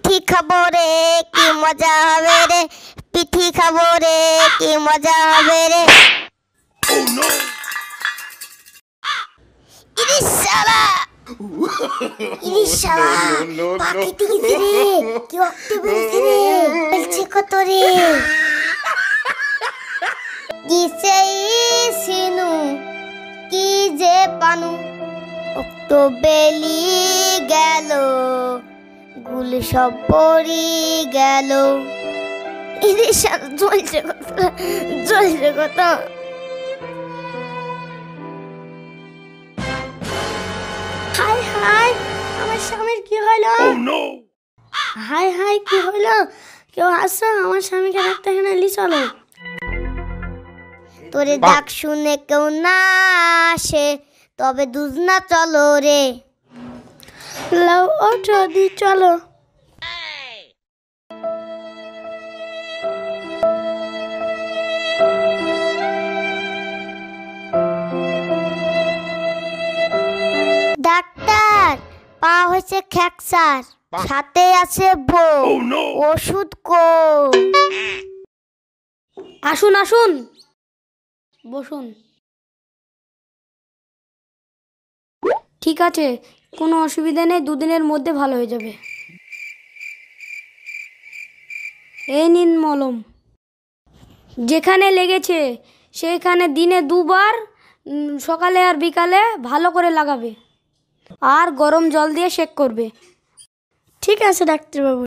পিঠি খাবো রে কি মজা হবে রে, পিঠি খাবো রে কি মজা হবে রে। ইরিশ শালা, ইরিশ শালা পাখিতে গেছে রে, কি রক্তে বেরিয়েছে রে, বলছে কত রে। কি সেই সিনু কি যে পানু, তো বেলি গেল গুল সব পড়ি গেল। ইরিশ শালা জ্বলছে কত, জ্বলছে কত। হাই হাই আমার স্বামীর কি হলো? হাই হাই কি হলো? কেউ আসো, আমার স্বামীকে রাখতে এখানে লি চলো। তোরে ডাক শুনে কেউ না আসে, তবে দুজনা চলো রে। লাও ওঠো দি চলো। ডাক্তার পা হয়েছে ফ্র্যাকচার, সাথে আছে বউ, ওষুধ কো। আসুন আসুন, বসুন। ঠিক আছে, কোনো অসুবিধা নেই, দুদিনের মধ্যে ভালো হয়ে যাবে। এই নিন মলম। যেখানে লেগেছে সেখানে দিনে 2 বার, সকালে আর বিকালে ভালো করে লাগাবে, আর গরম জল দিয়ে সেক করবে। ঠিক আছে ডাক্তারবাবু।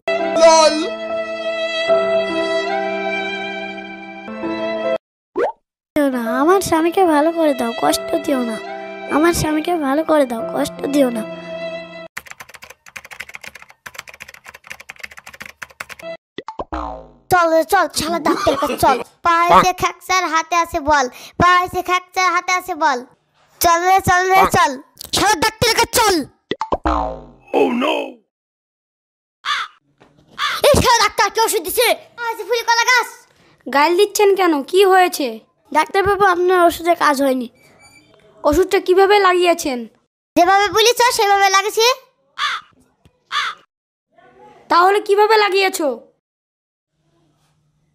আমার স্বামীকে ভালো করে দাও, কষ্ট দিও না। আমার স্বামীকে ভালো করে দাও, কষ্ট দিও না। চল চল শালা ডাক্তারের কাছে চল। পা হয়েছে ফ্র্যাকচার, হাতে আছে বল। পা হয়েছে ফ্র্যাকচার, হাতে আছে বল। চল রে চল রে চল, শালা ডাক্তারের কাছে চল। এই শালা ডাক্তার কি ওষুধ দিছে? হয়েছে ফুলি কলা গাছ। গাইল দিচ্ছেন কেন, কি হয়েছে? ডাক্তারবাবু আপনার ওষুধে কাজ হয়নি। ওষুধটা কিভাবে লাগিয়েছেন? যেভাবে বলেছ সেভাবে লাগিয়েছি। তাহলে কিভাবে লাগিয়েছো?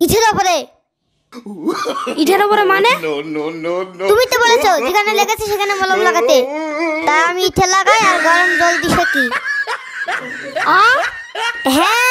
ইটের উপরে। ইটের উপরে মানে? তুমি তো বলেছো যেখানে লেগেছে সেখানে মলম লাগাতে, তাই আমি ইটে লাগাই আর গরম জল দিয়ে সেকি। হ্যাঁ